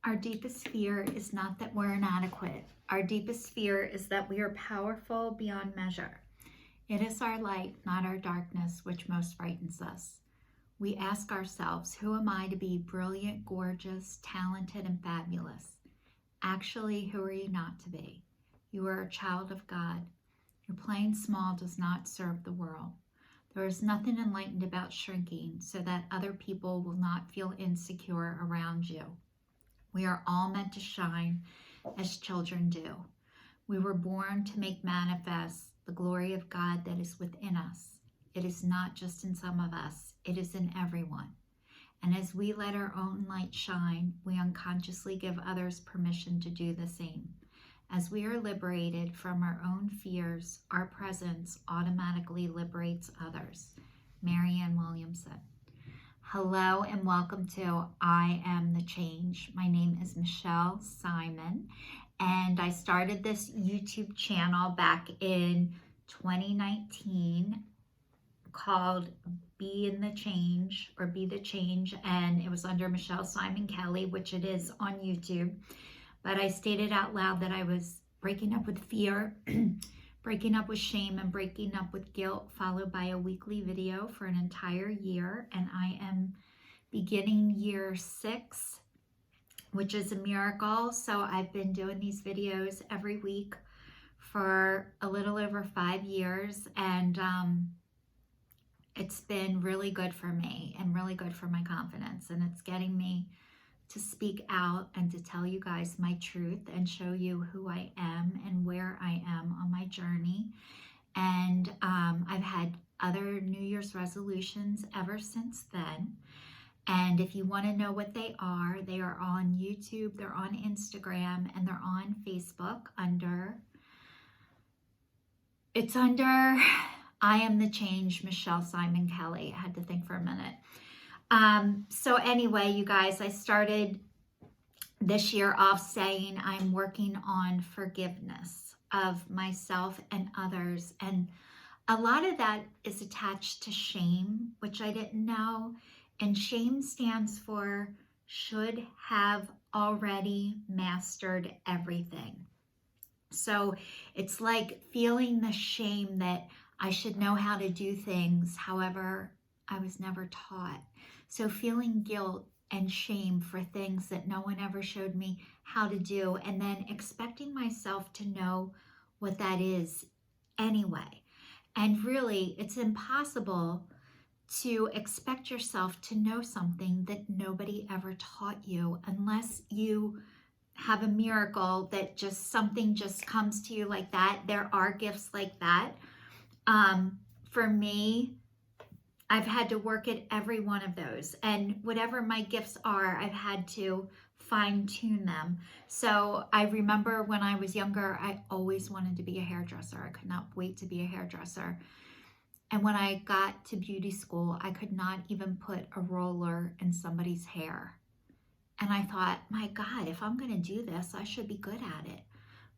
Our deepest fear is not that we're inadequate. Our deepest fear is that we are powerful beyond measure. It is our light, not our darkness, which most frightens us. We ask ourselves, who am I to be brilliant, gorgeous, talented, and fabulous? Actually, who are you not to be? You are a child of God. Your playing small does not serve the world. There is nothing enlightened about shrinking so that other people will not feel insecure around you. We are all meant to shine as children do. We were born to make manifest the glory of God that is within us. It is not just in some of us, it is in everyone. And as we let our own light shine, we unconsciously give others permission to do the same. As we are liberated from our own fears, our presence automatically liberates others. Marianne Williamson. Hello and welcome to I Am the Change. My name is Michelle Simon, and I started this YouTube channel back in 2019 called Be in the Change or Be the Change, and it was under Michelle Simon Kelly, which it is on YouTube. But I stated out loud that I was breaking up with fear, breaking up with shame, and breaking up with guilt, followed by a weekly video for an entire year. And I am beginning year 6, which is a miracle. So I've been doing these videos every week for a little over 5 years. And it's been really good for me and really good for my confidence. And it's getting me to speak out and to tell you guys my truth and show you who I am and where I am on my journey. And I've had other New Year's resolutions ever since then. And if you want to know what they are on YouTube, they're on Instagram, and they're on Facebook under I Am the Change, Michelle Simon Kelly. I had to think for a minute. So anyway, you guys, I started this year off saying I'm working on forgiveness of myself and others. And a lot of that is attached to shame, which I didn't know. And shame stands for should have already mastered everything. So it's like feeling the shame that I should know how to do things. However, I was never taught. So feeling guilt and shame for things that no one ever showed me how to do, and then expecting myself to know what that is anyway. And really, it's impossible to expect yourself to know something that nobody ever taught you unless you have a miracle that just something just comes to you like that. There are gifts like that. For me, I've had to work at every one of those, and whatever my gifts are, I've had to fine-tune them. So I remember when I was younger, I always wanted to be a hairdresser. I could not wait to be a hairdresser. And when I got to beauty school, I could not even put a roller in somebody's hair. And I thought, my God, if I'm going to do this, I should be good at it.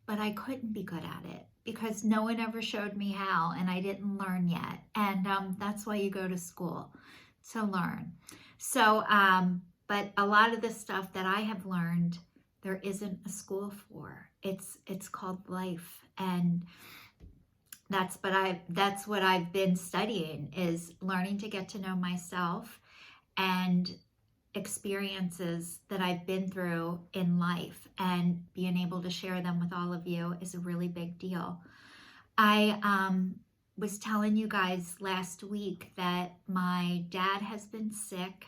But I couldn't be good at it because no one ever showed me how, and I didn't learn yet. And that's why you go to school, to learn. So, but a lot of the stuff that I have learned, there isn't a school for. It's called life, and that's what I've been studying, is learning to get to know myself and experiences that I've been through in life, and being able to share them with all of you is a really big deal. I was telling you guys last week that my dad has been sick,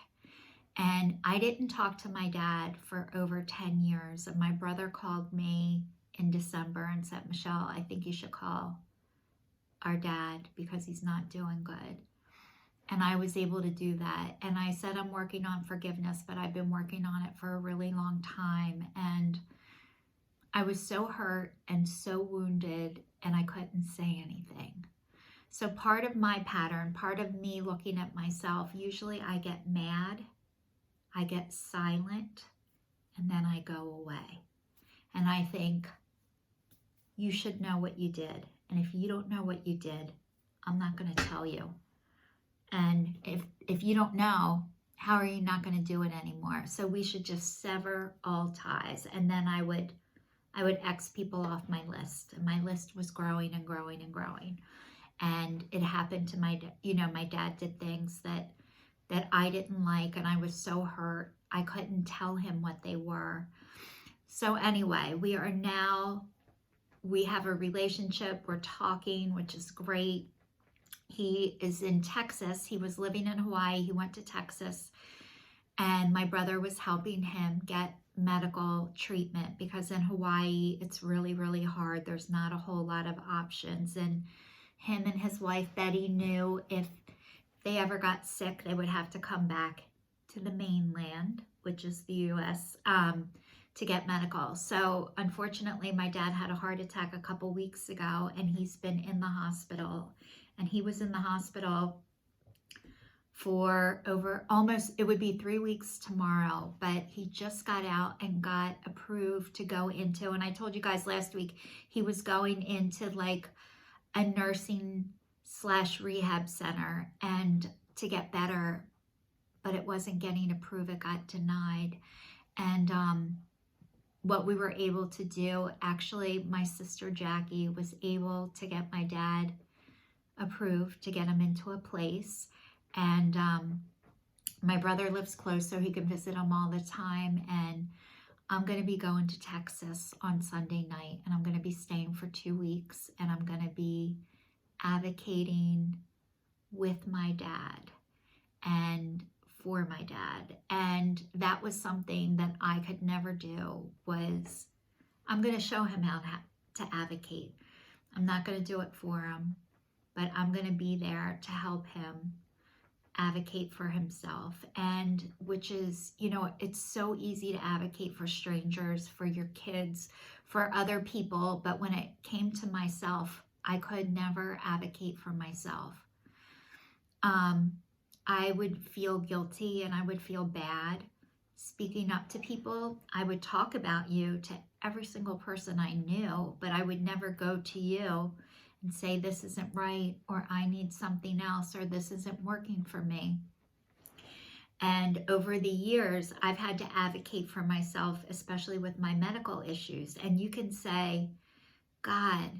and I didn't talk to my dad for over 10 years. And my brother called me in December and said, Michelle, I think you should call our dad because he's not doing good. And I was able to do that. And I said, I'm working on forgiveness, but I've been working on it for a really long time. And I was so hurt and so wounded, and I couldn't say anything. So part of my pattern, part of me looking at myself, usually I get mad, I get silent, and then I go away. And I think, you should know what you did. And if you don't know what you did, I'm not going to tell you. And if you don't know, how are you not going to do it anymore? So we should just sever all ties. And then I would X people off my list. And my list was growing and growing and growing. And it happened to my dad did things that I didn't like, and I was so hurt. I couldn't tell him what they were. So anyway, we have a relationship. We're talking, which is great. He is in Texas. He was living in Hawaii. He went to Texas, and my brother was helping him get medical treatment because in Hawaii, it's really, really hard. There's not a whole lot of options. And him and his wife, Betty, knew if they ever got sick, they would have to come back to the mainland, which is the U.S., to get medical. So unfortunately, my dad had a heart attack a couple weeks ago, and he's been in the hospital. And he was in the hospital for it would be 3 weeks tomorrow, but he just got out and got approved to go into, and I told you guys last week, he was going into like a nursing/rehab center and to get better, but it wasn't getting approved. It got denied. And what we were able to do, actually, my sister Jackie was able to get my dad approved to get him into a place. And my brother lives close, so he can visit him all the time. And I'm going to be going to Texas on Sunday night, and I'm going to be staying for 2 weeks, and I'm going to be advocating with my dad and for my dad. And that was something that I could never do. Was I'm going to show him how to advocate. I'm not going to do it for him, but I'm going to be there to help him advocate for himself. And which is, it's so easy to advocate for strangers, for your kids, for other people, but when it came to myself, I could never advocate for myself. I would feel guilty and I would feel bad speaking up to people. I would talk about you to every single person I knew, but I would never go to you and say this isn't right, or I need something else, or this isn't working for me. And over the years, I've had to advocate for myself, especially with my medical issues. And you can say, God,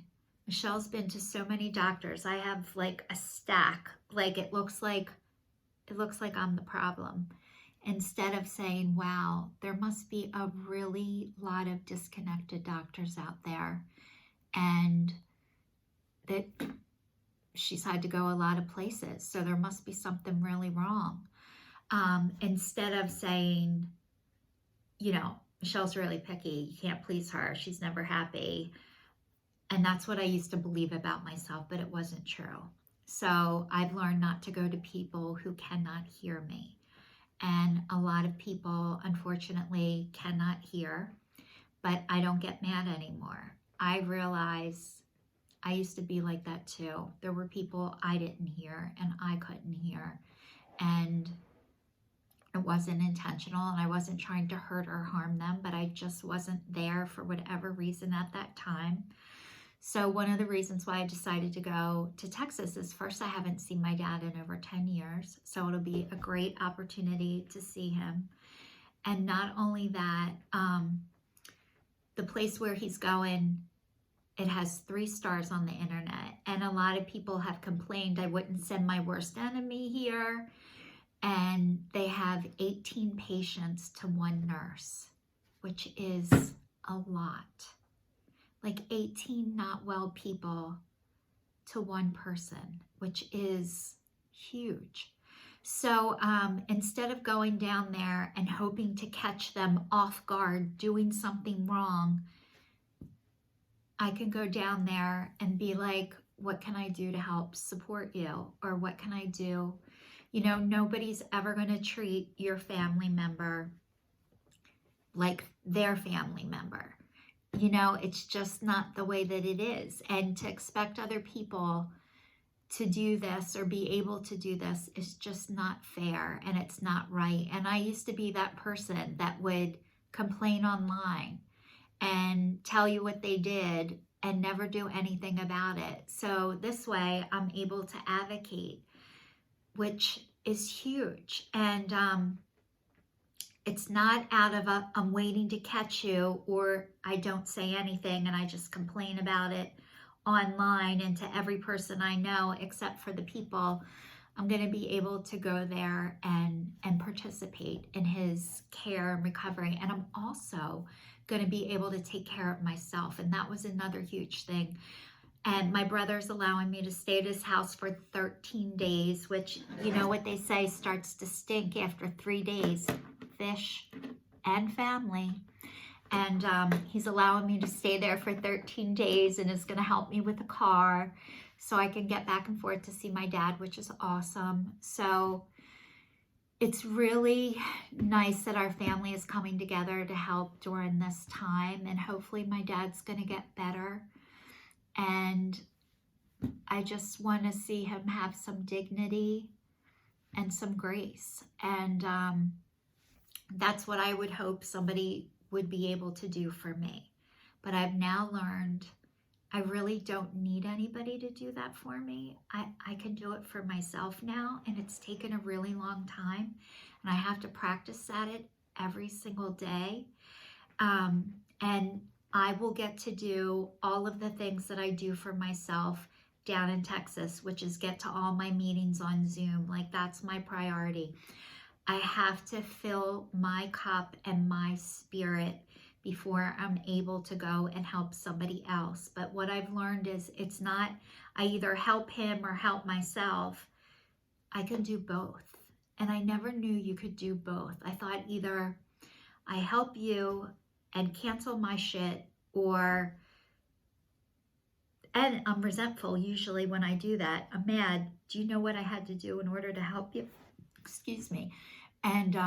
Michelle's been to so many doctors. I have like a stack. Like it looks like I'm the problem. Instead of saying, wow, there must be a really lot of disconnected doctors out there, and that she's had to go a lot of places, so there must be something really wrong. Instead of saying, Michelle's really picky, you can't please her, she's never happy. And that's what I used to believe about myself, but it wasn't true. So I've learned not to go to people who cannot hear me. And a lot of people, unfortunately, cannot hear, but I don't get mad anymore. I realize I used to be like that too. There were people I didn't hear and I couldn't hear. And it wasn't intentional, and I wasn't trying to hurt or harm them, but I just wasn't there for whatever reason at that time. So one of the reasons why I decided to go to Texas is, first, I haven't seen my dad in over 10 years. So it'll be a great opportunity to see him. And not only that, the place where he's going, it has 3 stars on the internet. And a lot of people have complained I wouldn't send my worst enemy here. And they have 18 patients to 1 nurse, which is a lot. Like 18 not well people to 1 person, which is huge. So instead of going down there and hoping to catch them off guard doing something wrong, I can go down there and be like, what can I do to help support you? Or what can I do? Nobody's ever going to treat your family member like their family member. It's just not the way that it is. And to expect other people to do this or be able to do this is just not fair, and it's not right. And I used to be that person that would complain online and tell you what they did and never do anything about it. So this way I'm able to advocate, which is huge. And it's not out of a, I'm waiting to catch you, or I don't say anything and I just complain about it online and to every person I know, except for the people. I'm going to be able to go there and participate in his care and recovery. And I'm also going to be able to take care of myself. And that was another huge thing. And my brother's allowing me to stay at his house for 13 days, which, you know what they say, starts to stink after 3 days. Fish and family. And he's allowing me to stay there for 13 days and is going to help me with the car so I can get back and forth to see my dad, which is awesome. So it's really nice that our family is coming together to help during this time. And hopefully my dad's going to get better. And I just want to see him have some dignity and some grace. And that's what I would hope somebody would be able to do for me. But I've now learned I really don't need anybody to do that for me. I can do it for myself now, and it's taken a really long time, and I have to practice at it every single day. And I will get to do all of the things that I do for myself down in Texas, which is get to all my meetings on Zoom. Like, that's my priority. I have to fill my cup and my spirit before I'm able to go and help somebody else. But what I've learned is it's not, I either help him or help myself. I can do both. And I never knew you could do both. I thought either I help you and cancel my shit, or, and I'm resentful usually when I do that. I'm mad. Do you know what I had to do in order to help you? Excuse me. And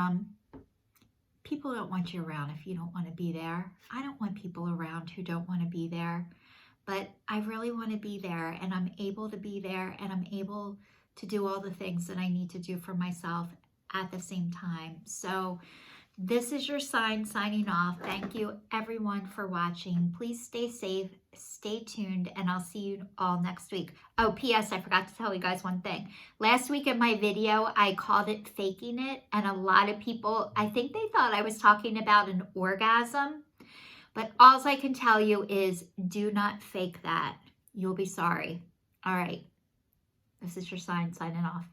people don't want you around if you don't want to be there. I don't want people around who don't want to be there, but I really want to be there, and I'm able to be there, and I'm able to do all the things that I need to do for myself at the same time. So this is your sign signing off. Thank you everyone for watching. Please stay safe, stay tuned, and I'll see you all next week. Oh, P.S. I forgot to tell you guys one thing. Last week in my video, I called it faking it, and a lot of people, I think they thought I was talking about an orgasm, but all I can tell you is do not fake that. You'll be sorry. All right. This is your sign signing off.